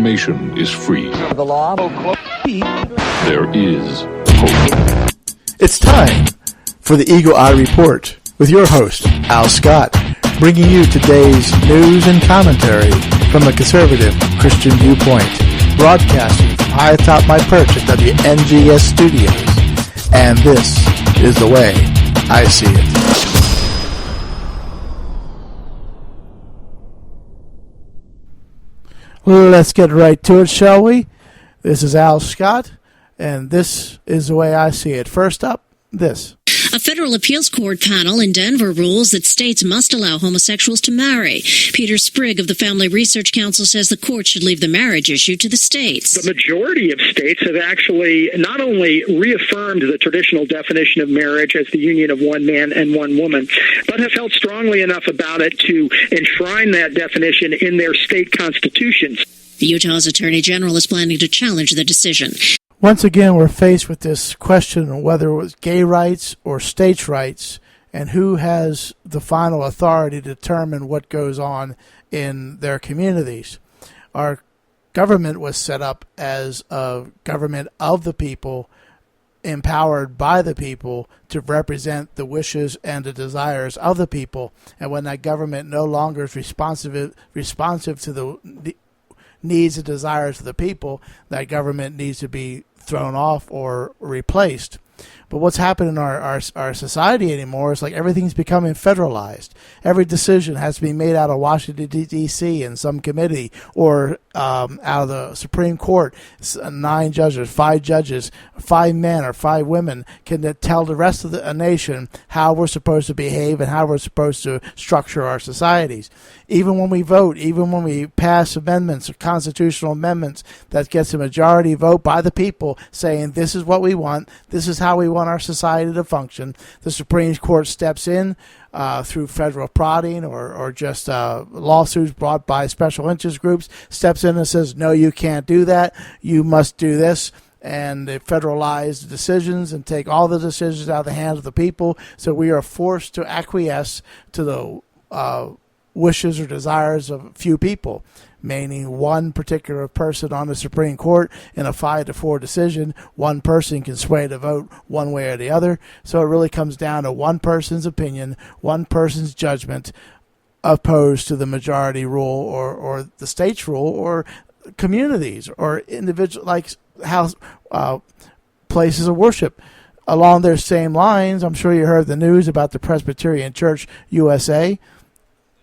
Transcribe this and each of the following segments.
information is free. The law. There is hope. It's time for the Eagle Eye Report with your host, Al Scott, bringing you today's news and commentary from a conservative Christian viewpoint, broadcasting from high atop my perch at WNGS Studios. And this is the way I see it. Let's get right to it, shall we? This is Al Scott, and this is the way I see it. First up, this. A federal appeals court panel in Denver rules that states must allow homosexuals to marry. Peter Sprigg of the Family Research Council says the court should leave the marriage issue to the states. The majority of states have actually not only reaffirmed the traditional definition of marriage as the union of one man and one woman, but have felt strongly enough about it to enshrine that definition in their state constitutions. Utah's Attorney General is planning to challenge the decision. Once again, we're faced with this question of whether it was gay rights or states' rights and who has the final authority to determine what goes on in their communities. Our government was set up as a government of the people, empowered by the people to represent the wishes and the desires of the people. And when that government no longer is responsive to the needs and desires of the people, that government needs to be thrown off or replaced. But what's happened in our society anymore is like everything's becoming federalized. Every decision has to be made out of Washington, D.C. in some committee or out of the Supreme Court. 9 judges, 5 judges, 5 men or 5 women can tell the rest of the nation how we're supposed to behave and how we're supposed to structure our societies. Even when we vote, even when we pass amendments or constitutional amendments that gets a majority vote by the people saying this is what we want, this is how we want our society to function, the Supreme Court steps in through federal prodding or just lawsuits brought by special interest groups, steps in and says, no, you can't do that, you must do this. And they federalize the decisions and take all the decisions out of the hands of the people. So we are forced to acquiesce to the wishes or desires of few people, meaning one particular person on the Supreme Court in a 5-4 decision, one person can sway the vote one way or the other. So it really comes down to one person's opinion, one person's judgment, opposed to the majority rule or the state's rule or communities or individual like house places of worship. Along their same lines, I'm sure you heard the news about the Presbyterian USA.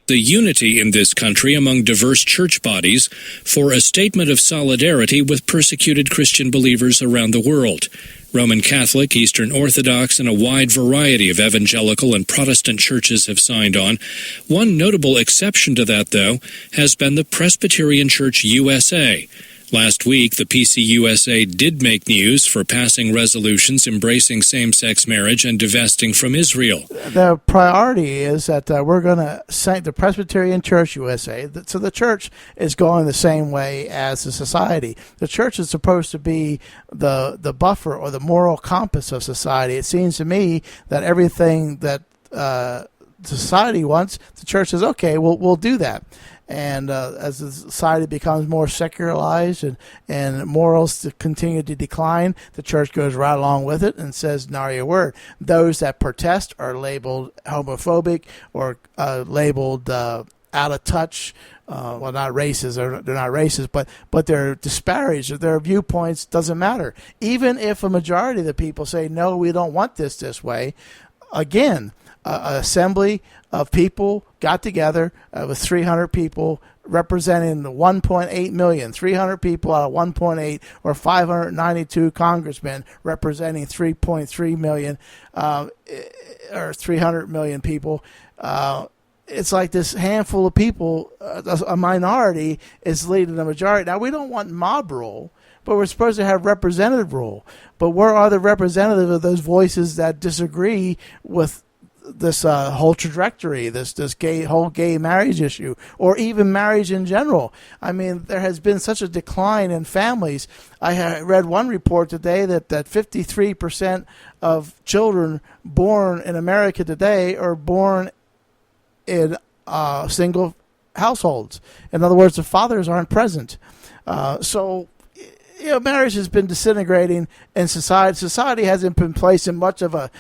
The unity in this country among diverse church bodies for a statement of solidarity with persecuted Christian believers around the world. Roman Catholic, Eastern Orthodox, and a wide variety of evangelical and Protestant churches have signed on. One notable exception to that, though, has been the Presbyterian Church USA. Last week, the PCUSA did make news for passing resolutions embracing same-sex marriage and divesting from Israel. The priority is that we're going to say the Presbyterian Church USA, so the church is going the same way as the society. The church is supposed to be the buffer or the moral compass of society. It seems to me that everything that society wants, the church says, okay, we'll do that. And as the society becomes more secularized and morals continue to decline, the church goes right along with it and says, nary a word. Those that protest are labeled homophobic or labeled out of touch. Well, not racist, they're not racist, but they're disparaged. Their viewpoints doesn't matter. Even if a majority of the people say, no, we don't want this way, again, an assembly of people got together with 300 people representing the 1.8 million, 300 people out of 1.8 or 592 congressmen representing 3.3 million or 300 million people. It's like this handful of people, a minority, is leading the majority. Now, we don't want mob rule, but we're supposed to have representative rule. But where are the representatives of those voices that disagree with this whole trajectory, this whole gay marriage issue, or even marriage in general? I mean, there has been such a decline in families. I read one report today that 53% of children born in America today are born in single households. In other words, the fathers aren't present. So marriage has been disintegrating in society. Society hasn't been placing much of a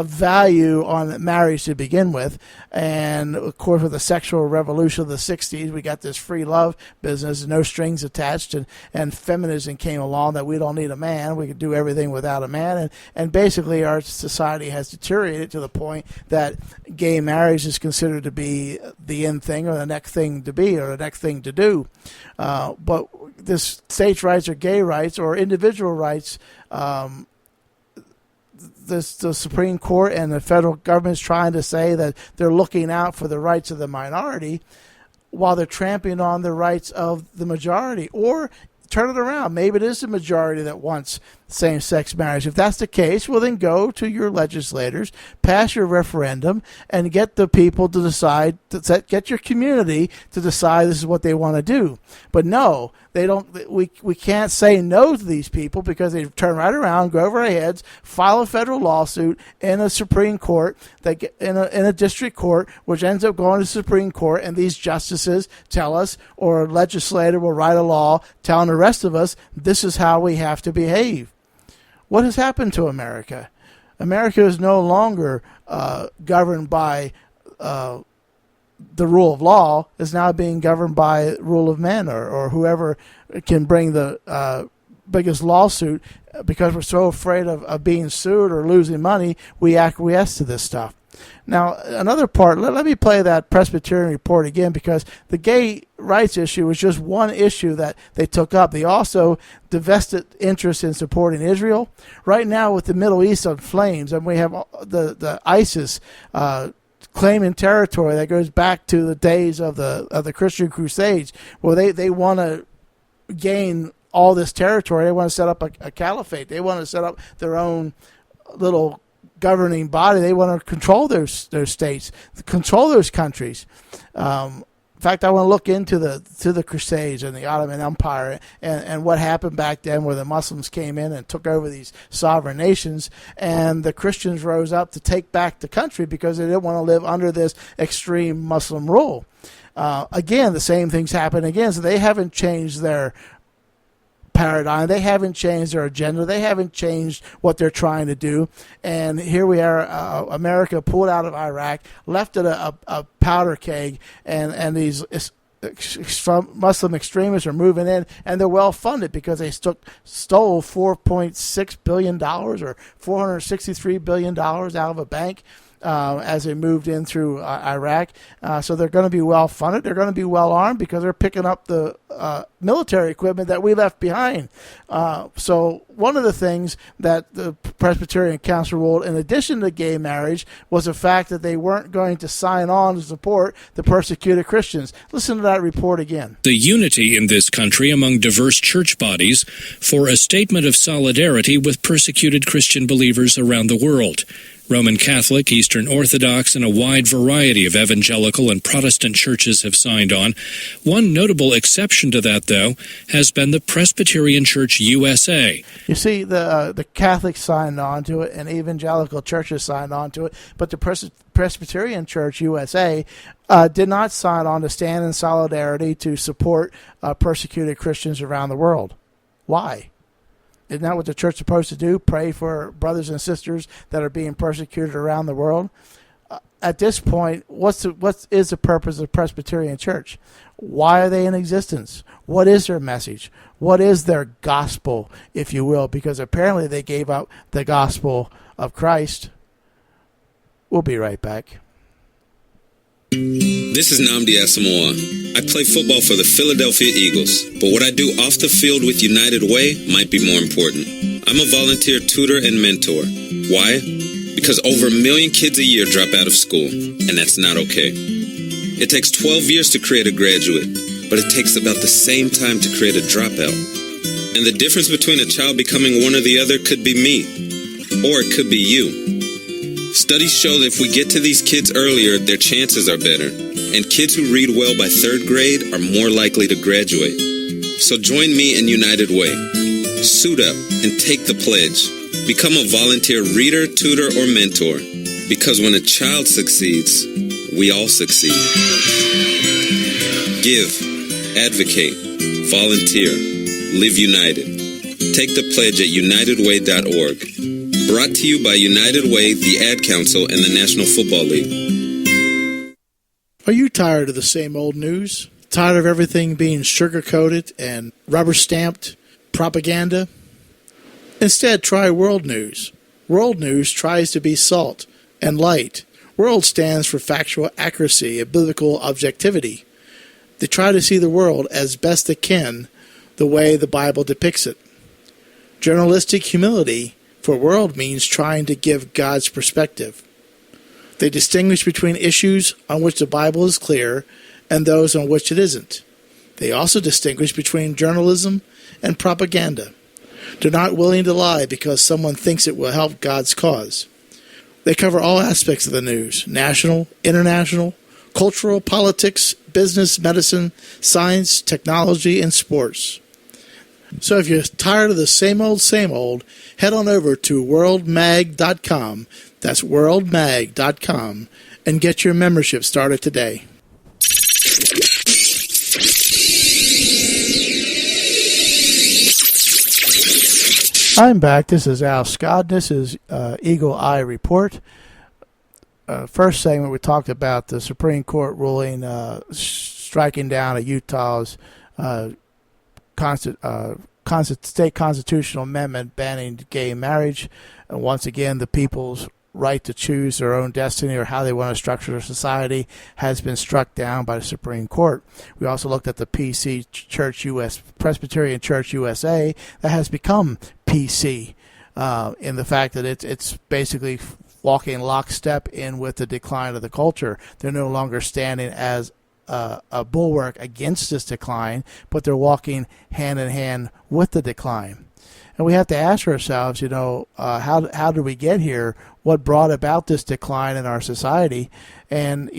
value on marriage to begin with. And of course, with the sexual revolution of the 60s, we got this free love business, no strings attached, and feminism came along, that we don't need a man, we can do everything without a man. And basically our society has deteriorated to the point that gay marriage is considered to be the end thing, or the next thing to be, or the next thing to do. But this states' rights or gay rights or individual rights, the Supreme Court and the federal government is trying to say that they're looking out for the rights of the minority while they're trampling on the rights of the majority. Or turn it around. Maybe it is the majority that wants same-sex marriage. If that's the case, well, then go to your legislators, pass your referendum, and get the people to decide, get your community to decide this is what they want to do. But no, they don't. We can't say no to these people, because they turn right around, go over our heads, file a federal lawsuit in a Supreme Court, in a district court, which ends up going to the Supreme Court, and these justices tell us, or a legislator will write a law telling the rest of us, this is how we have to behave. What has happened to America? America is no longer governed by the rule of law. Is now being governed by rule of men, or whoever can bring the biggest lawsuit. Because we're so afraid of being sued or losing money, we acquiesce to this stuff. Now, another part, let me play that Presbyterian report again, because the gay rights issue was just one issue that they took up. They also divested interest in supporting Israel. Right now, with the Middle East on flames, and we have the ISIS claiming territory that goes back to the days of the Christian Crusades, where they want to gain all this territory. They want to set up a caliphate. They want to set up their own little governing body. They want to control those states, control those countries. In fact, I want to look into the Crusades and the Ottoman Empire and what happened back then, where the Muslims came in and took over these sovereign nations, and the Christians rose up to take back the country because they didn't want to live under this extreme Muslim rule. Again, the same things happen again. So they haven't changed their paradigm. They haven't changed their agenda. They haven't changed what they're trying to do. And here we are, America pulled out of Iraq, left it a powder keg, and these Muslim extremists are moving in, and they're well funded because they stole $4.6 billion or $463 billion out of a bank as they moved in through Iraq. So they're going to be well funded. They're going to be well armed because they're picking up the military equipment that we left behind. So one of the things that the Presbyterian Council ruled, in addition to gay marriage, was the fact that they weren't going to sign on to support the persecuted Christians. Listen to that report again. The unity in this country among diverse church bodies for a statement of solidarity with persecuted Christian believers around the world. Roman Catholic, Eastern Orthodox, and a wide variety of evangelical and Protestant churches have signed on. One notable exception to that, though, has been the Presbyterian Church USA. You see, the Catholics signed on to it, and evangelical churches signed on to it, but the Presbyterian Church USA did not sign on to stand in solidarity to support persecuted Christians around the world. Why? Isn't that what the church is supposed to do? Pray for brothers and sisters that are being persecuted around the world? At this point, what is the purpose of the Presbyterian Church? Why are they in existence? What is their message? What is their gospel, if you will? Because apparently they gave up the gospel of Christ. We'll be right back. This is Nnamdi Asamoah. I play football for the Philadelphia Eagles, but what I do off the field with United Way might be more important. I'm a volunteer tutor and mentor. Why? Because over 1 million kids a year drop out of school, and that's not okay. It takes 12 years to create a graduate, but it takes about the same time to create a dropout. And the difference between a child becoming one or the other could be me, or it could be you. Studies show that if we get to these kids earlier, their chances are better. And kids who read well by 3rd grade are more likely to graduate. So join me in United Way. Suit up and take the pledge. Become a volunteer reader, tutor, or mentor. Because when a child succeeds, we all succeed. Give. Advocate. volunteer, live united. Take the pledge at unitedway.org. Brought to you by United Way, the Ad Council, and the National Football League. Are you tired of the same old news? Tired of everything being sugar-coated and rubber-stamped propaganda? Instead, try World News. World News tries to be salt and light. World stands for factual accuracy and biblical objectivity. They try to see the world as best they can, the way the Bible depicts it. Journalistic humility for World means trying to give God's perspective. They distinguish between issues on which the Bible is clear and those on which it isn't. They also distinguish between journalism and propaganda. They're not willing to lie because someone thinks it will help God's cause. They cover all aspects of the news: national, international, cultural, politics, business, medicine, science, technology, and sports. So if you're tired of the same old, head on over to worldmag.com. That's worldmag.com, and get your membership started today. I'm back. This is Al Scott. This is Eagle Eye Report. First segment, we talked about the Supreme Court ruling striking down a Utah's state constitutional amendment banning gay marriage. And once again, the people's right to choose their own destiny or how they want to structure their society has been struck down by the Supreme Court. We also looked at the Presbyterian Church USA that has become PC in the fact that it's basically walking lockstep in with the decline of the culture. They're no longer standing as a bulwark against this decline, but they're walking hand in hand with the decline. And we have to ask ourselves, how did we get here? What brought about this decline in our society? And,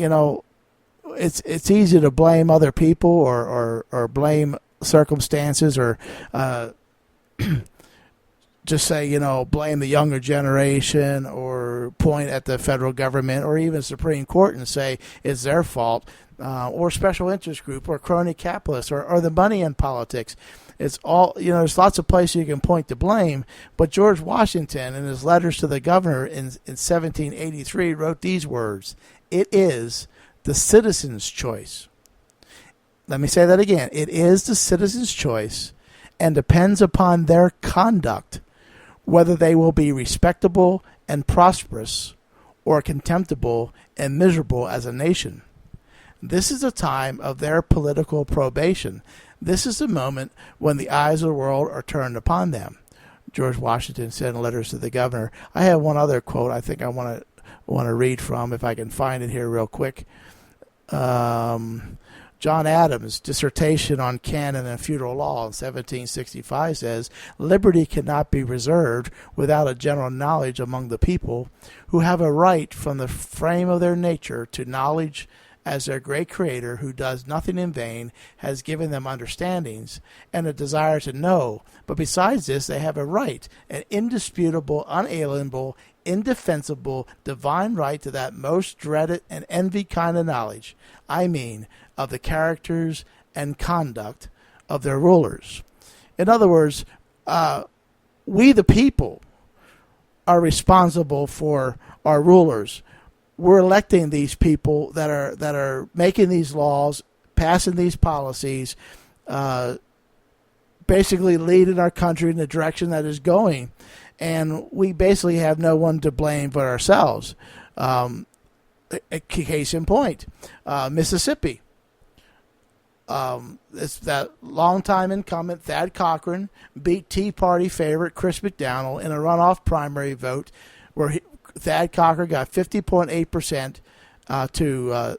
it's easy to blame other people or blame circumstances or just say, blame the younger generation or point at the federal government or even Supreme Court and say it's their fault, or special interest group or crony capitalists or the money in politics. It's all, there's lots of places you can point to blame, but George Washington, in his letters to the governor in 1783, wrote these words: "It is the citizen's choice." Let me say that again. It is the citizen's choice and depends upon their conduct whether they will be respectable and prosperous or contemptible and miserable as a nation. This is a time of their political probation. This is the moment when the eyes of the world are turned upon them. George Washington said in letters to the governor. I have one other quote I think I want to read from, if I can find it here real quick. John Adams' dissertation on canon and feudal law in 1765 says, "Liberty cannot be reserved without a general knowledge among the people, who have a right from the frame of their nature to knowledge, as their great Creator, who does nothing in vain, has given them understandings and a desire to know. But besides this, they have a right, an indisputable, unalienable, indefensible, divine right to that most dreaded and envied kind of knowledge. I mean, of the characters and conduct of their rulers." In other words, we the people are responsible for our rulers. We're electing these people that are making these laws, passing these policies, basically leading our country in the direction that is going, and we basically have no one to blame but ourselves. A case in point, Mississippi. It's that longtime incumbent Thad Cochran beat Tea Party favorite Chris McDowell in a runoff primary vote where Thad Cochran got 50.8% to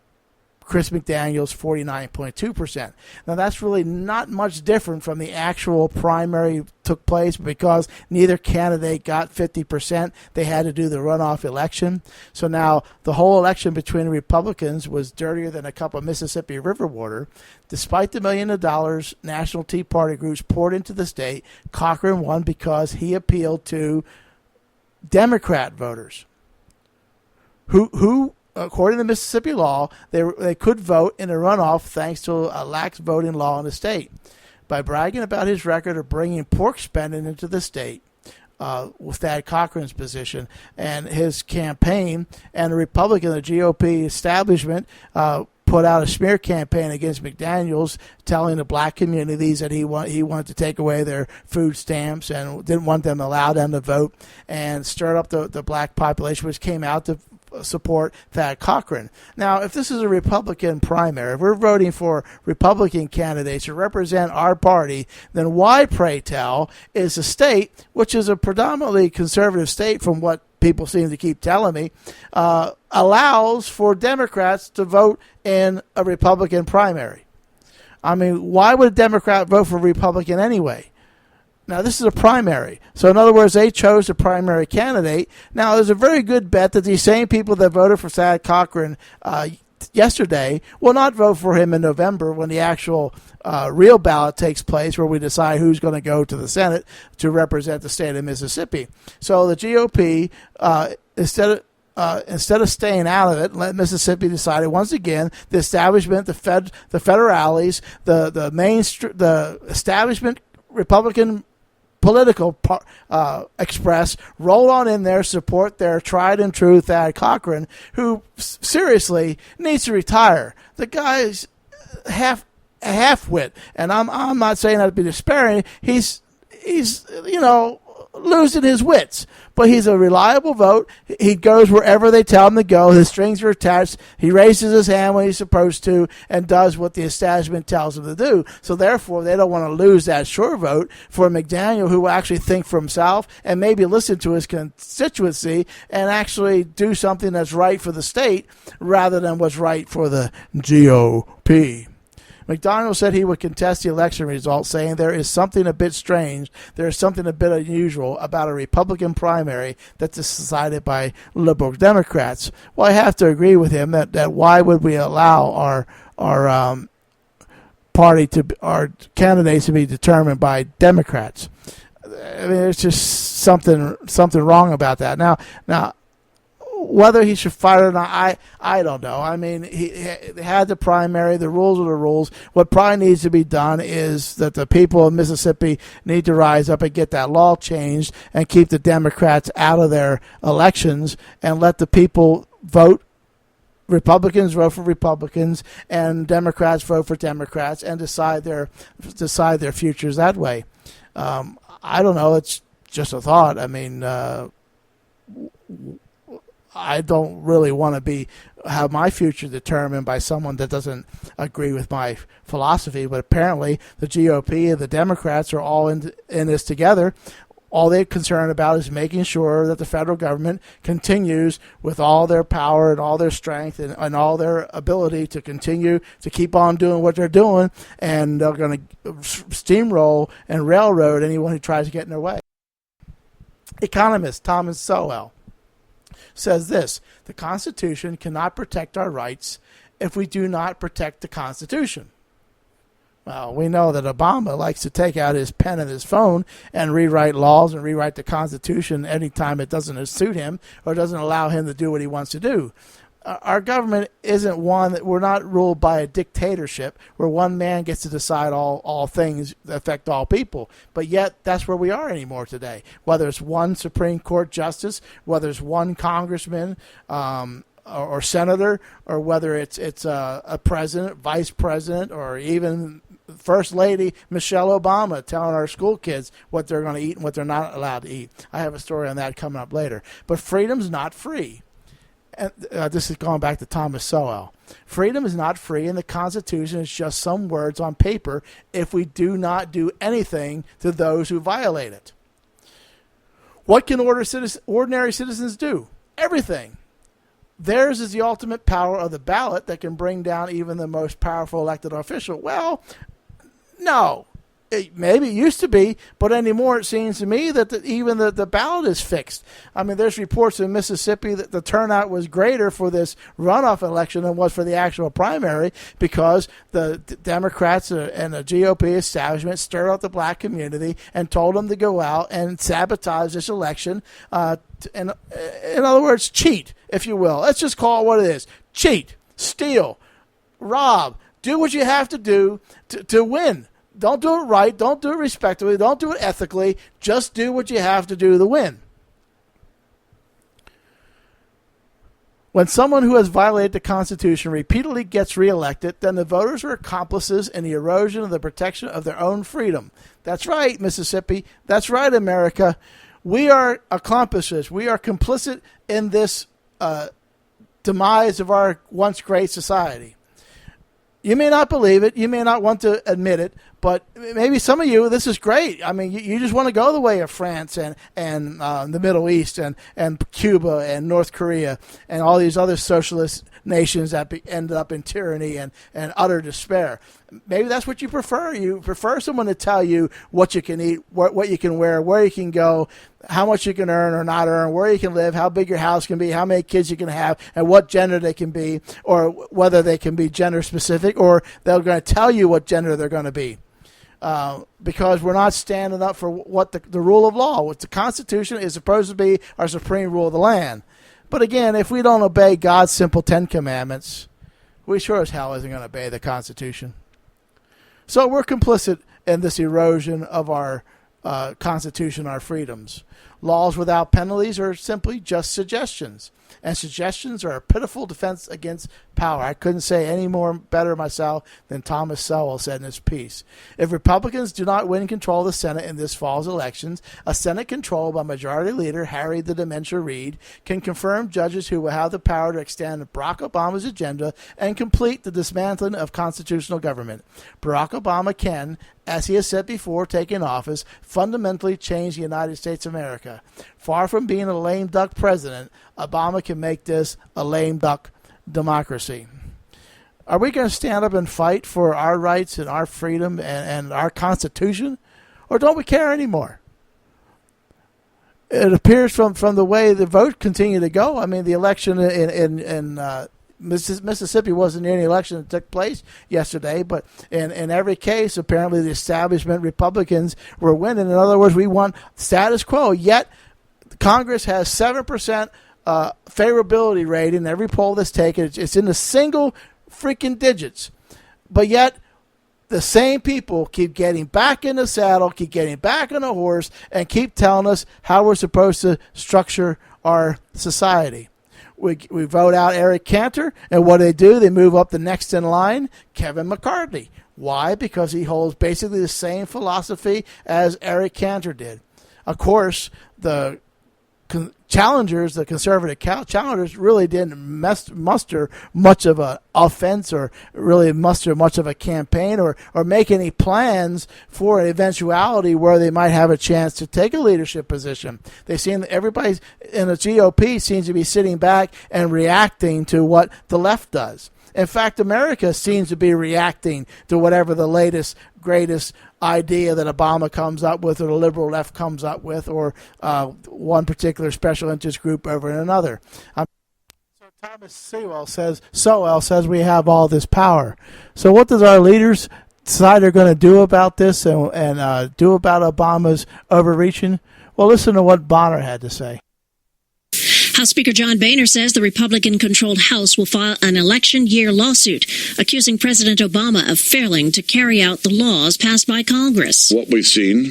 Chris McDaniel's 49.2%. Now, that's really not much different from the actual primary took place, but because neither candidate got 50%, they had to do the runoff election. So now the whole election between the Republicans was dirtier than a cup of Mississippi River water. Despite the $millions of dollars National Tea Party groups poured into the state, Cochran won because he appealed to Democrat voters who according to Mississippi law, they could vote in a runoff thanks to a lax voting law in the state. by bragging about his record of bringing pork spending into the state. With Thad Cochran's position and his campaign, and the Republican, the GOP establishment, put out a smear campaign against McDaniels, telling the black communities that he wanted to take away their food stamps and didn't want them to allow them to vote, and stirred up the black population, which came out to support Thad Cochran. Now, if this is a Republican primary, if we're voting for Republican candidates to represent our party, then why, pray tell, is a state, which is a predominantly conservative state from what people seem to keep telling me, allows for Democrats to vote in a Republican primary? I mean, why would a Democrat vote for a Republican anyway? Now, this is a primary. So, in other words, they chose the primary candidate. Now, there's a very good bet that these same people that voted for Thad Cochran yesterday will not vote for him in November when the actual real ballot takes place, where we decide who's going to go to the Senate to represent the state of Mississippi. So the GOP, instead of staying out of it, let Mississippi decide it once again. The establishment, the federales, the establishment Republican political express roll on in there, support their tried and true Thad Cochran, who seriously needs to retire. The guy's half-wit, and I'm not saying that to be despairing. He's losing his wits, but he's a reliable vote. He goes wherever they tell him to go. His strings are attached. He raises his hand when he's supposed to and does what the establishment tells him to do. So therefore, they don't want to lose that sure vote for McDaniel, who will actually think for himself and maybe listen to his constituency and actually do something that's right for the state rather than what's right for the GOP. McDaniel said he would contest the election results, saying there is something a bit strange, there is something a bit unusual about a Republican primary that's decided by liberal Democrats. Well, I have to agree with him that why would we allow our candidates to be determined by Democrats? I mean, there's just something wrong about that. Now. Whether he should fight or not, I don't know. I mean, he had the primary. The rules are the rules. What probably needs to be done is that the people of Mississippi need to rise up and get that law changed and keep the Democrats out of their elections and let the people vote. Republicans vote for Republicans and Democrats vote for Democrats and decide their futures that way. I don't know. It's just a thought. I mean, I don't really want to have my future determined by someone that doesn't agree with my philosophy. But apparently, the GOP and the Democrats are all in this together. All they're concerned about is making sure that the federal government continues with all their power and all their strength and all their ability to continue to keep on doing what they're doing, and they're going to steamroll and railroad anyone who tries to get in their way. Economist Thomas Sowell says this: the Constitution cannot protect our rights if we do not protect the Constitution. Well, we know that Obama likes to take out his pen and his phone and rewrite laws and rewrite the Constitution anytime it doesn't suit him or doesn't allow him to do what he wants to do. Our government isn't one that we're not ruled by a dictatorship where one man gets to decide all things that affect all people. But yet that's where we are anymore today. Whether it's one Supreme Court justice, whether it's one congressman or senator, or whether it's a president, vice president, or even First Lady Michelle Obama telling our school kids what they're going to eat and what they're not allowed to eat. I have a story on that coming up later. But freedom's not free. And this is going back to Thomas Sowell. Freedom is not free, and the Constitution is just some words on paper if we do not do anything to those who violate it. What can ordinary citizens do? Everything. Theirs is the ultimate power of the ballot that can bring down even the most powerful elected official. Well, no. Maybe it used to be, but anymore it seems to me that even the ballot is fixed. I mean, there's reports in Mississippi that the turnout was greater for this runoff election than was for the actual primary because the Democrats and the GOP establishment stirred up the black community and told them to go out and sabotage this election. In other words, cheat, if you will. Let's just call it what it is. Cheat, steal, rob, do what you have to do to win. Don't do it right. Don't do it respectably. Don't do it ethically. Just do what you have to do to win. When someone who has violated the Constitution repeatedly gets reelected, then the voters are accomplices in the erosion of the protection of their own freedom. That's right, Mississippi. That's right, America. We are accomplices. We are complicit in this demise of our once great society. You may not believe it. You may not want to admit it. But maybe some of you, this is great. I mean, you just want to go the way of France and the Middle East and Cuba and North Korea and all these other socialist nations that ended up in tyranny and utter despair. Maybe that's what you prefer. You prefer someone to tell you what you can eat, what you can wear, where you can go, how much you can earn or not earn, where you can live, how big your house can be, how many kids you can have, and what gender they can be, or whether they can be gender specific, or they're going to tell you what gender they're going to be. Because we're not standing up for what the rule of law, what the Constitution is supposed to be our supreme rule of the land. But again, if we don't obey God's simple 10 commandments, we sure as hell isn't going to obey the Constitution. So we're complicit in this erosion of our Constitution, our freedoms. Laws without penalties are simply just suggestions. And suggestions are a pitiful defense against power. I couldn't say any more better myself than Thomas Sowell said in his piece. If Republicans do not win control of the Senate in this fall's elections, a Senate controlled by Majority Leader Harry the Dementia Reid can confirm judges who will have the power to extend Barack Obama's agenda and complete the dismantling of constitutional government. Barack Obama can, as he has said before taking office, fundamentally change the United States of America. Far from being a lame duck president, Obama can make this a lame duck democracy. Are we going to stand up and fight for our rights and our freedom and our Constitution? Or don't we care anymore? It appears from the way the vote continued to go. I mean, the election in Mississippi wasn't any election that took place yesterday, but in every case, apparently the establishment Republicans were winning. In other words, we want status quo, yet Congress has 7% favorability rating in every poll that's taken. It's in the single freaking digits. But yet, the same people keep getting back in the saddle, keep getting back on the horse, and keep telling us how we're supposed to structure our society. We vote out Eric Cantor, and what do? They move up the next in line, Kevin McCarthy. Why? Because he holds basically the same philosophy as Eric Cantor did. Of course, the challengers, the conservative challengers, really didn't muster much of an offense or really muster much of a campaign or make any plans for an eventuality where they might have a chance to take a leadership position. They seem everybody in the GOP seems to be sitting back and reacting to what the left does. In fact, America seems to be reacting to whatever the latest, greatest idea that Obama comes up with or the liberal left comes up with or one particular special interest group over another. So Thomas Sowell says we have all this power. So what does our leaders decide they're going to do about this and do about Obama's overreaching? Well, listen to what Bonner had to say. House Speaker John Boehner says the Republican-controlled House will file an election-year lawsuit accusing President Obama of failing to carry out the laws passed by Congress. What we've seen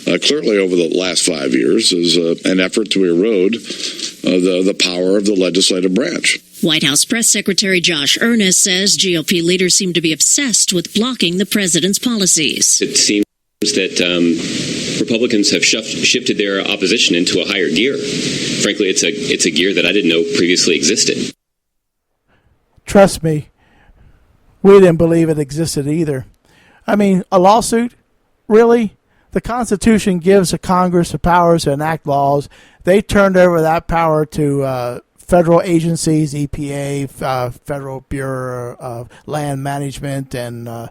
clearly over the last 5 years is an effort to erode the power of the legislative branch. White House Press Secretary Josh Earnest says GOP leaders seem to be obsessed with blocking the president's policies. It seems that Republicans have shifted their opposition into a higher gear. Frankly, it's a gear that I didn't know previously existed. Trust me, we didn't believe it existed either. I mean, a lawsuit? Really? The Constitution gives the Congress the powers to enact laws. They turned over that power to federal agencies, EPA, Federal Bureau of Land Management, and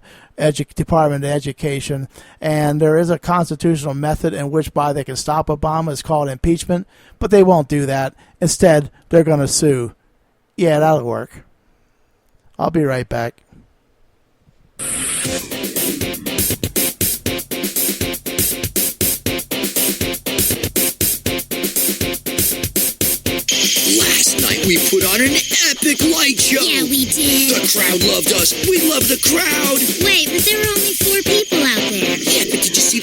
Department of Education. And there is a constitutional method in which by they can stop Obama. It's called impeachment, but they won't do that. Instead, they're going to sue. Yeah, that'll work. I'll be right back. Last night we put on an epic light show. Yeah, we did. The crowd loved us. We loved the crowd. Wait, but there were only 4 people out there.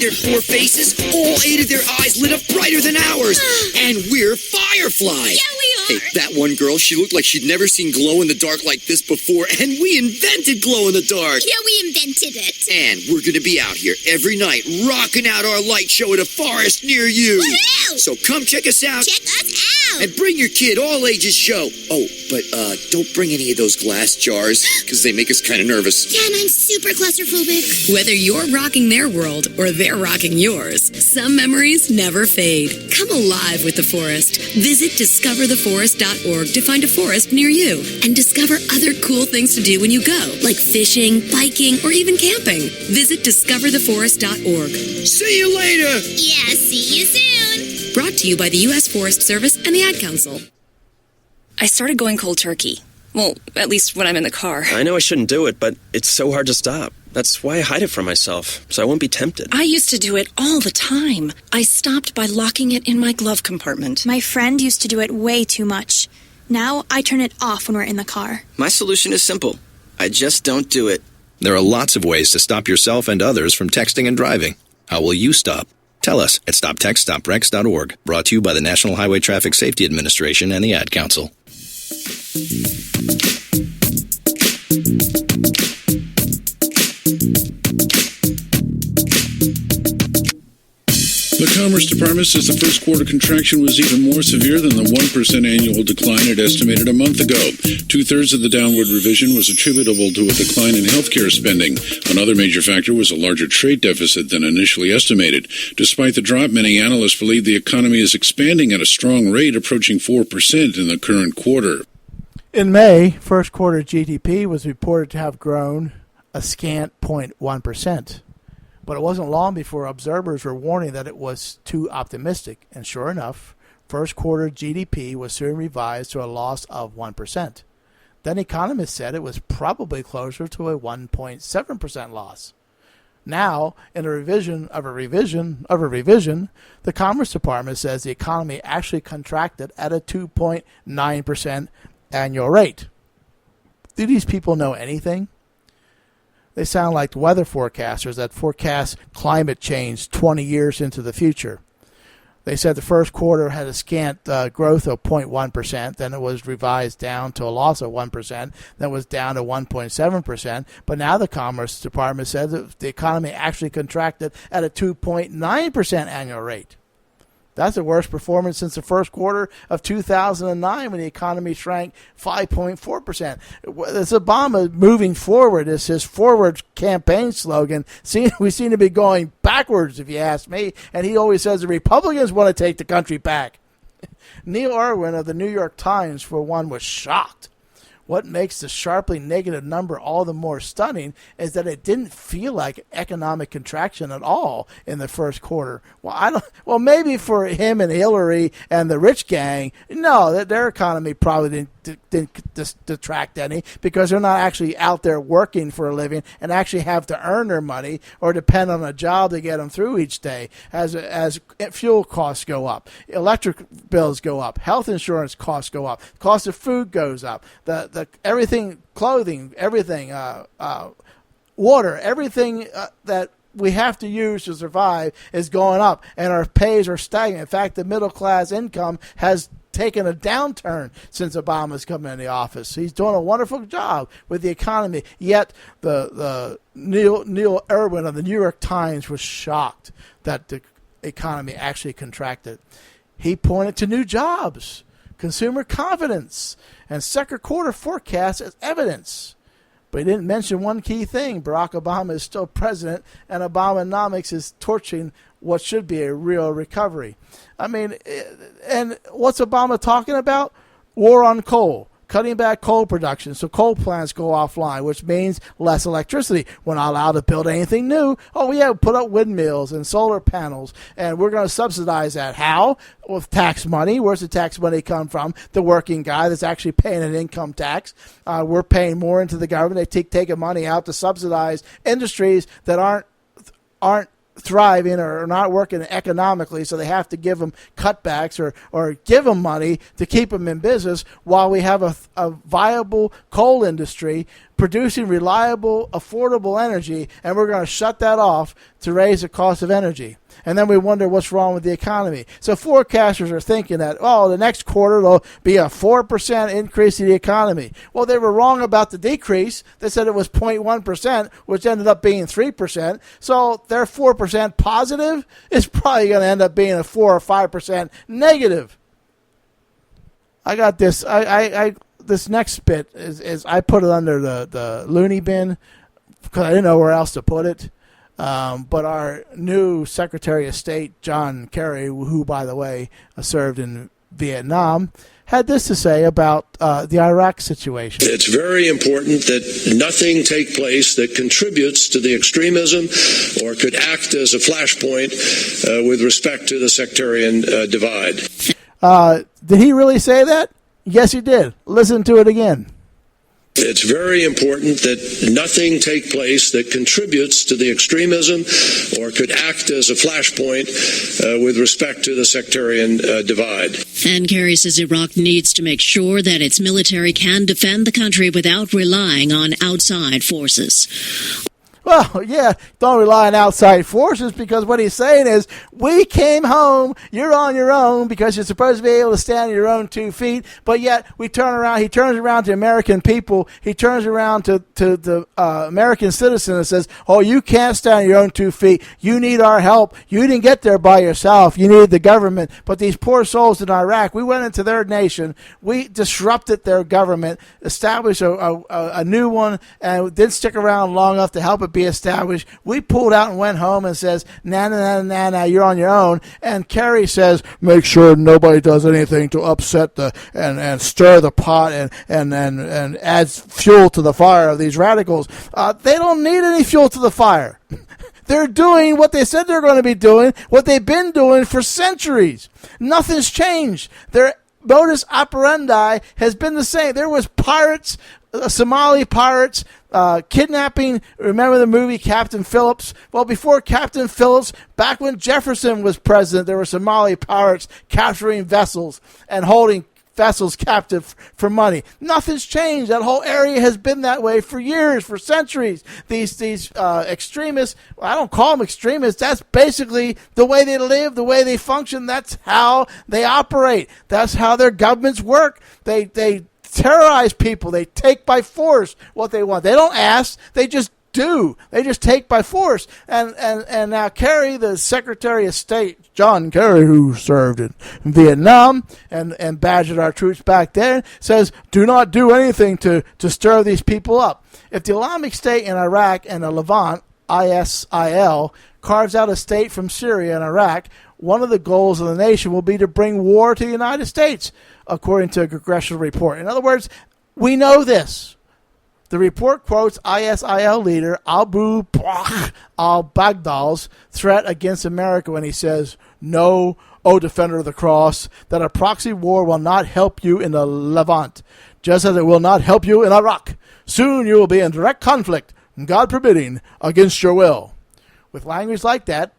their 4 faces? All 8 of their eyes lit up brighter than ours. And we're Firefly. Yeah, we are. Hey, that one girl, she looked like she'd never seen glow in the dark like this before, and we invented glow in the dark. Yeah, we invented it. And we're going to be out here every night, rocking out our light show at a forest near you. Woohoo! So come check us out. Check us out. And bring your kid, all ages show. Oh, but don't bring any of those glass jars, because they make us kind of nervous. Yeah, and I'm super claustrophobic. Whether you're rocking their world or they're rocking yours, some memories never fade. Come alive with the forest. Visit discovertheforest.org to find a forest near you and discover other cool things to do when you go, like fishing, biking, or even camping. Visit discovertheforest.org. See you later. Yeah, see you soon. Brought to you by the U.S. Forest Service and the Ad Council. I started going cold turkey. Well, at least when I'm in the car. I know I shouldn't do it, but it's so hard to stop. That's why I hide it from myself, so I won't be tempted. I used to do it all the time. I stopped by locking it in my glove compartment. My friend used to do it way too much. Now I turn it off when we're in the car. My solution is simple. I just don't do it. There are lots of ways to stop yourself and others from texting and driving. How will you stop? Tell us at stoptextstoprex.org. Brought to you by the National Highway Traffic Safety Administration and the Ad Council. The Commerce Department says the first quarter contraction was even more severe than the 1% annual decline it estimated a month ago. 2/3 of the downward revision was attributable to a decline in healthcare spending. Another major factor was a larger trade deficit than initially estimated. Despite the drop, many analysts believe the economy is expanding at a strong rate, approaching 4% in the current quarter. In May, first quarter GDP was reported to have grown a scant 0.1%. But it wasn't long before observers were warning that it was too optimistic. And sure enough, first quarter GDP was soon revised to a loss of 1%. Then economists said it was probably closer to a 1.7% loss. Now, in a revision of a revision, the Commerce Department says the economy actually contracted at a 2.9% annual rate. Do these people know anything? They sound like weather forecasters that forecast climate change 20 years into the future. They said the first quarter had a scant growth of 0.1%, then it was revised down to a loss of 1%, then it was down to 1.7%, but now the Commerce Department said that the economy actually contracted at a 2.9% annual rate. That's the worst performance since the first quarter of 2009 when the economy shrank 5.4%. This Obama moving forward is his forward campaign slogan. We seem to be going backwards, if you ask me. And he always says the Republicans want to take the country back. Neil Irwin of the New York Times, for one, was shocked. What makes the sharply negative number all the more stunning is that it didn't feel like economic contraction at all in the first quarter. Well, maybe for him and Hillary and the rich gang, no, their economy probably didn't detract any because they're not actually out there working for a living and actually have to earn their money or depend on a job to get them through each day. As fuel costs go up, electric bills go up, health insurance costs go up, cost of food goes up, the everything, clothing, everything, water, everything that we have to use to survive is going up, and our pays are stagnant. In fact, the middle class income has taken a downturn since Obama's come into the office. He's doing a wonderful job with the economy. Yet the Neil Irwin of the New York Times was shocked that the economy actually contracted. He pointed to new jobs, consumer confidence, and second quarter forecast as evidence. But he didn't mention one key thing. Barack Obama is still president, and Obamonomics is torching what should be a real recovery. I mean, and what's Obama talking about? War on coal, cutting back coal production, so coal plants go offline, which means less electricity. We're not allowed to build anything new. Oh, yeah, put up windmills and solar panels, and we're going to subsidize that. How? With tax money. Where's the tax money come from? The working guy that's actually paying an income tax. We're paying more into the government. They taking money out to subsidize industries that aren't thriving or not working economically, so they have to give them cutbacks or give them money to keep them in business while we have a viable coal industry producing reliable, affordable energy, and we're going to shut that off to raise the cost of energy. And then we wonder what's wrong with the economy. So forecasters are thinking that, the next quarter there'll be a 4% increase in the economy. Well, they were wrong about the decrease. They said it was 0.1%, which ended up being 3%. So their 4% positive is probably going to end up being a 4 or 5% negative. I got this. This next bit is I put it under the loony bin because I didn't know where else to put it. But our new Secretary of State, John Kerry, who, by the way, served in Vietnam, had this to say about the Iraq situation. It's very important that nothing take place that contributes to the extremism or could act as a flashpoint with respect to the sectarian divide. Did he really say that? Yes, he did. Listen to it again. It's very important that nothing take place that contributes to the extremism or could act as a flashpoint with respect to the sectarian divide. And Kerry says Iraq needs to make sure that its military can defend the country without relying on outside forces. Well, yeah, don't rely on outside forces, because what he's saying is, we came home, you're on your own because you're supposed to be able to stand on your own 2 feet, but yet he turns around to American people, he turns around to the American citizen and says, you can't stand on your own 2 feet, you need our help, you didn't get there by yourself, you needed the government. But these poor souls in Iraq, we went into their nation, we disrupted their government, established a new one, and didn't stick around long enough to help it be established. We pulled out and went home and says, nah, you're on your own. And Kerry says, make sure nobody does anything to upset and stir the pot and adds fuel to the fire of these radicals. They don't need any fuel to the fire. They're doing what they said they're going to be doing, what they've been doing for centuries. Nothing's changed. Their modus operandi has been the same. There was pirates, Somali pirates, kidnapping. Remember the movie Captain Phillips? Well, before Captain Phillips, back when Jefferson was president, there were Somali pirates capturing vessels and holding vessels captive for money. Nothing's changed. That whole area has been that way for years, for centuries. These extremists, I don't call them extremists, that's basically the way they live, the way they function. That's how they operate. That's how their governments work. They terrorize people. They take by force what they want. They don't ask. They just do. They just take by force. And now Kerry, the Secretary of State, John Kerry, who served in Vietnam and badgered our troops back there, says, do not do anything to stir these people up. If the Islamic State in Iraq and the Levant, ISIL, carves out a state from Syria and Iraq, one of the goals of the nation will be to bring war to the United States, according to a congressional report. In other words, we know this. The report quotes ISIL leader Abu Bakr al-Baghdadi's threat against America when he says, "Know, O defender of the cross, that a proxy war will not help you in the Levant, just as it will not help you in Iraq. Soon you will be in direct conflict, God permitting, against your will." With language like that,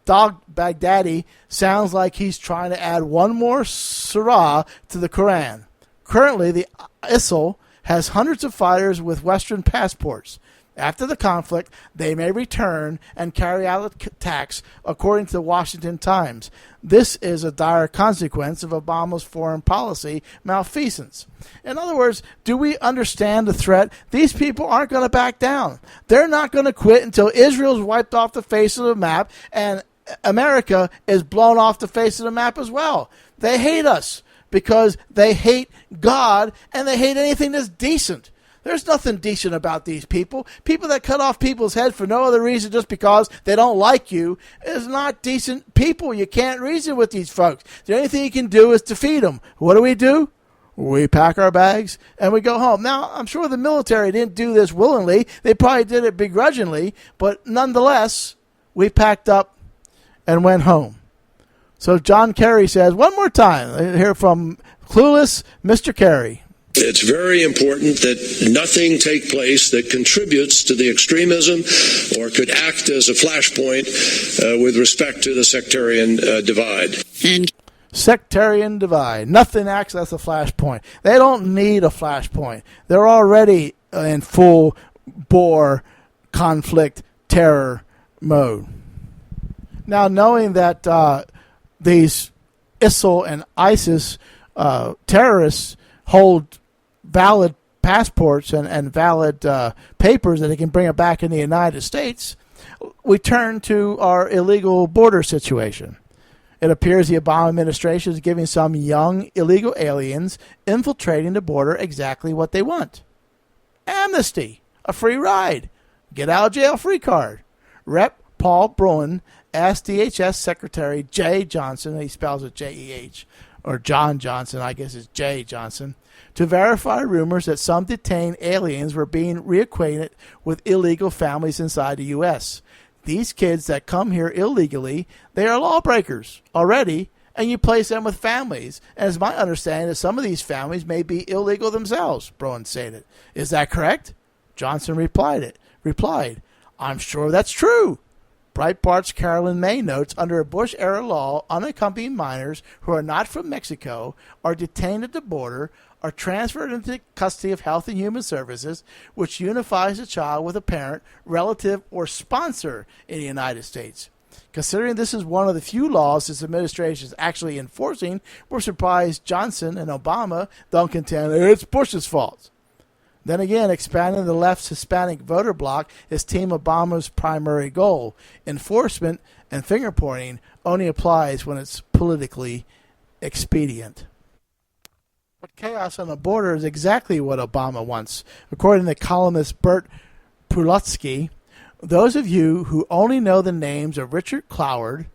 Baghdadi sounds like he's trying to add one more surah to the Quran. Currently, the ISIL has hundreds of fighters with Western passports. After the conflict, they may return and carry out attacks, according to the Washington Times. This is a dire consequence of Obama's foreign policy malfeasance. In other words, do we understand the threat? These people aren't going to back down. They're not going to quit until Israel's wiped off the face of the map and America is blown off the face of the map as well. They hate us because they hate God and they hate anything that's decent. There's nothing decent about these people. People that cut off people's heads for no other reason just because they don't like you is not decent people. You can't reason with these folks. The only thing you can do is defeat them. What do? We pack our bags and we go home. Now, I'm sure the military didn't do this willingly. They probably did it begrudgingly. But nonetheless, we packed up and went home. So John Kerry says, one more time, I hear from clueless Mr. Kerry. It's very important that nothing take place that contributes to the extremism or could act as a flashpoint with respect to the sectarian divide. And sectarian divide. Nothing acts as a flashpoint. They don't need a flashpoint. They're already in full bore conflict terror mode. Now, knowing that these ISIL and ISIS terrorists hold valid passports and valid papers that they can bring it back in the United States, we turn to our illegal border situation. It appears the Obama administration is giving some young illegal aliens infiltrating the border exactly what they want. Amnesty, a free ride, get out of jail free card. Rep. Paul Bruen asked DHS Secretary Jeh Johnson, he spells it J-E-H, or John Johnson, I guess it's J. Johnson, to verify rumors that some detained aliens were being reacquainted with illegal families inside the U.S. These kids that come here illegally, they are lawbreakers already, and you place them with families. And it's my understanding that some of these families may be illegal themselves, Bruen stated. Is that correct? Johnson replied, I'm sure that's true. Breitbart's Carolyn May notes, under a Bush-era law, unaccompanied minors who are not from Mexico are detained at the border, are transferred into custody of Health and Human Services, which unifies the child with a parent, relative, or sponsor in the United States. Considering this is one of the few laws this administration is actually enforcing, we're surprised Johnson and Obama don't contend it's Bush's fault. Then again, expanding the left's Hispanic voter bloc is Team Obama's primary goal. Enforcement and finger-pointing only applies when it's politically expedient. But chaos on the border is exactly what Obama wants. According to columnist Bert Pulutsky, those of you who only know the names of Richard Cloward,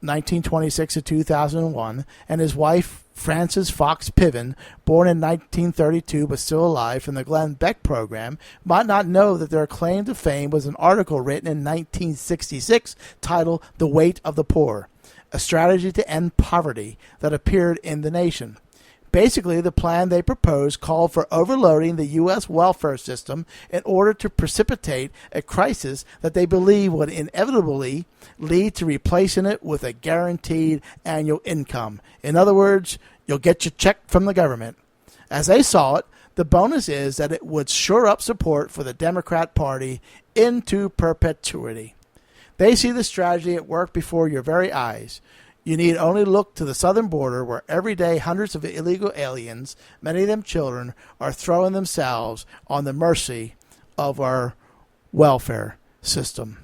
1926 to 2001, and his wife Frances Fox Piven, born in 1932 but still alive, from the Glenn Beck program, might not know that their claim to fame was an article written in 1966 titled The Weight of the Poor, a strategy to end poverty, that appeared in The Nation. Basically, the plan they proposed called for overloading the U.S. welfare system in order to precipitate a crisis that they believe would inevitably lead to replacing it with a guaranteed annual income. In other words, you'll get your check from the government. As they saw it, the bonus is that it would shore up support for the Democrat Party into perpetuity. They see the strategy at work before your very eyes. You need only look to the southern border, where every day hundreds of illegal aliens, many of them children, are throwing themselves on the mercy of our welfare system.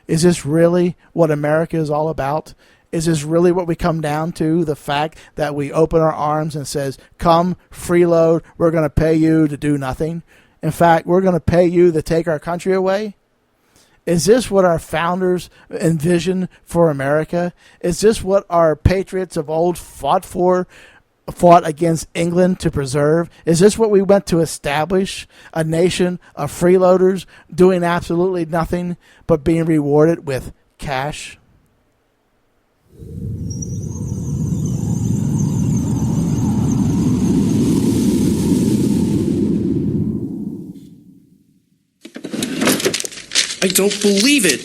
Is this really what America is all about? Is this really what we come down to? The fact that we open our arms and says, come, freeload, we're going to pay you to do nothing. In fact, we're going to pay you to take our country away. Is this what our founders envisioned for America? Is this what our patriots of old fought against England to preserve? Is this what we went to establish? A nation of freeloaders doing absolutely nothing but being rewarded with cash? I don't believe it.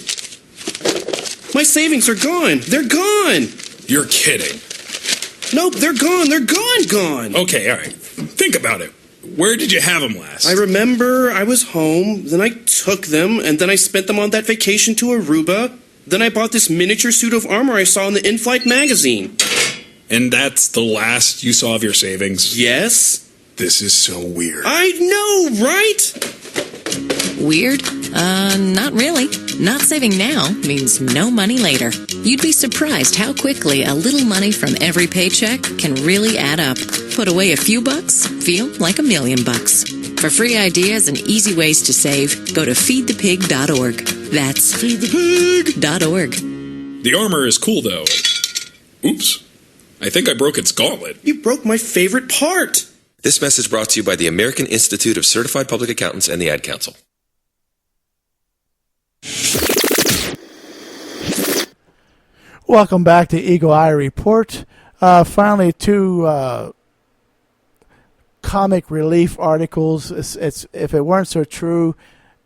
My savings are gone. They're gone. You're kidding. Nope, they're gone. They're gone. Okay, all right. Think about it. Where did you have them last? I remember I was home, then I took them, and then I spent them on that vacation to Aruba. Then I bought this miniature suit of armor I saw in the in-flight magazine. And that's the last you saw of your savings? Yes. This is so weird. I know, right? Weird? Not really. Not saving now means no money later. You'd be surprised how quickly a little money from every paycheck can really add up. Put away a few bucks, feel like $1 million. For free ideas and easy ways to save, go to feedthepig.org. That's feedthepig.org. The armor is cool, though. Oops. I think I broke its gauntlet. You broke my favorite part. This message brought to you by the American Institute of Certified Public Accountants and the Ad Council. Welcome back to Eagle Eye Report. Finally, two comic relief articles. It's if it weren't so true,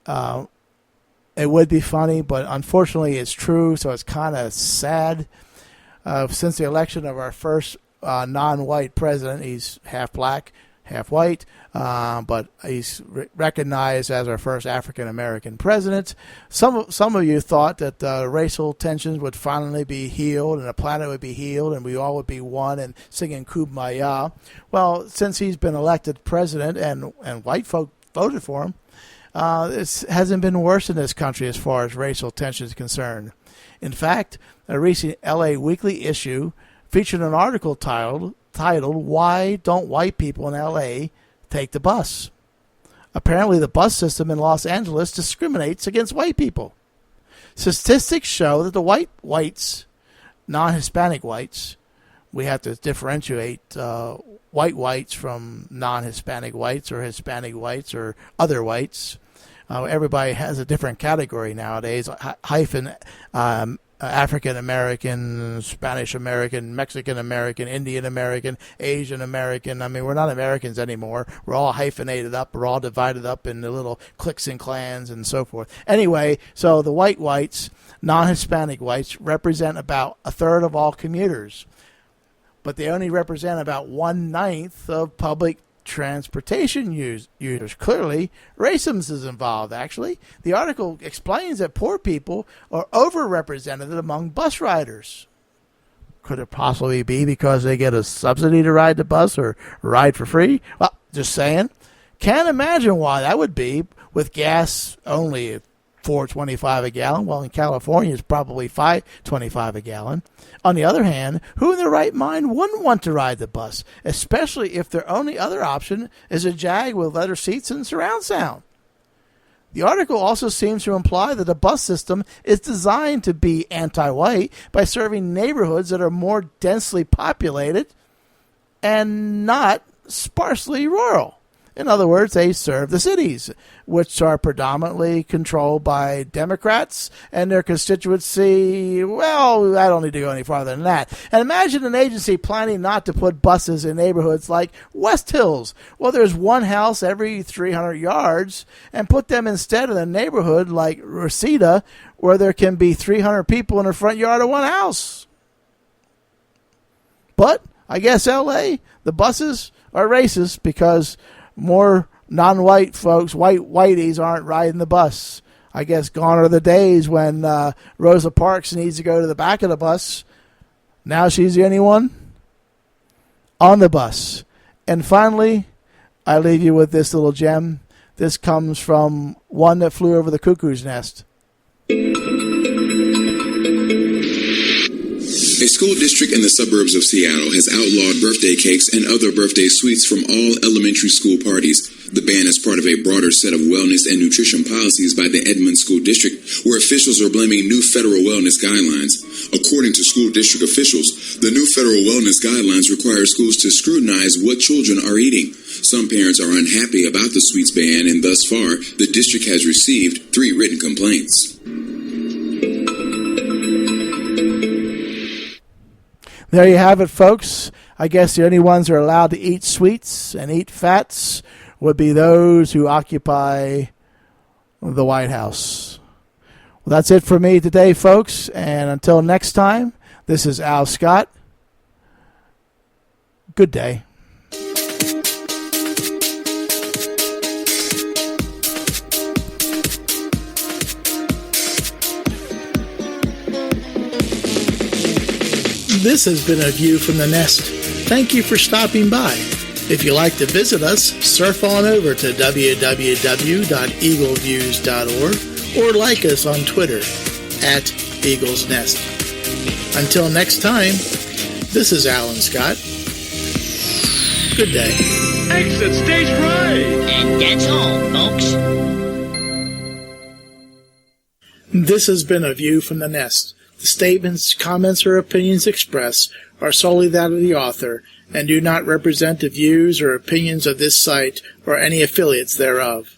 it would be funny, but unfortunately it's true, so it's kind of sad. Since the election of our first non-white president, he's half black, half white, but he's recognized as our first African-American president. Some of you thought that racial tensions would finally be healed and the planet would be healed and we all would be one and singing Kumbaya. Well, since he's been elected president and white folk voted for him, it hasn't been worse in this country as far as racial tension is concerned. In fact, a recent LA Weekly issue featured an article titled "Why Don't White People in LA Take the Bus?" Apparently, the bus system in Los Angeles discriminates against white people. Statistics show that the whites, non-Hispanic whites, we have to differentiate white whites from non-Hispanic whites or Hispanic whites or other whites. Everybody has a different category nowadays, hyphen African American, Spanish American, Mexican American, Indian American, Asian American. I mean, we're not Americans anymore. We're all hyphenated up. We're all divided up into little cliques and clans and so forth. Anyway, so the whites, non-Hispanic whites, represent about a third of all commuters, but they only represent about 1/9 of public transportation users. Clearly, racism is involved, actually. The article explains that poor people are overrepresented among bus riders. Could it possibly be because they get a subsidy to ride the bus or ride for free? Well, just saying. Can't imagine why that would be with gas only at $4.25 a gallon. Well, in California, it's probably $5.25 a gallon. On the other hand, who in their right mind wouldn't want to ride the bus, especially if their only other option is a Jag with leather seats and surround sound? The article also seems to imply that the bus system is designed to be anti-white by serving neighborhoods that are more densely populated and not sparsely rural. In other words, they serve the cities, which are predominantly controlled by Democrats and their constituency. Well, I don't need to go any farther than that. And imagine an agency planning not to put buses in neighborhoods like West Hills. Well, there's one house every 300 yards, and put them instead in a neighborhood like Reseda, where there can be 300 people in the front yard of one house. But I guess L.A., the buses are racist because more non-white folks, whiteies, aren't riding the bus. I guess gone are the days when Rosa Parks needs to go to the back of the bus. Now she's the only one on the bus. And finally, I leave you with this little gem. This comes from One That Flew Over the Cuckoo's Nest. A school district in the suburbs of Seattle has outlawed birthday cakes and other birthday sweets from all elementary school parties. The ban is part of a broader set of wellness and nutrition policies by the Edmond School District, where officials are blaming new federal wellness guidelines. According to school district officials, the new federal wellness guidelines require schools to scrutinize what children are eating. Some parents are unhappy about the sweets ban, and thus far, the district has received 3 written complaints. There you have it, folks. I guess the only ones who are allowed to eat sweets and eat fats would be those who occupy the White House. Well, that's it for me today, folks. And until next time, this is Al Scott. Good day. This has been A View from the Nest. Thank you for stopping by. If you'd like to visit us, surf on over to www.eagleviews.org or like us on Twitter @EaglesNest. Until next time, this is Alan Scott. Good day. Exit stage right! And that's all, folks. This has been A View from the Nest. The statements, comments, or opinions expressed are solely that of the author and do not represent the views or opinions of this site or any affiliates thereof.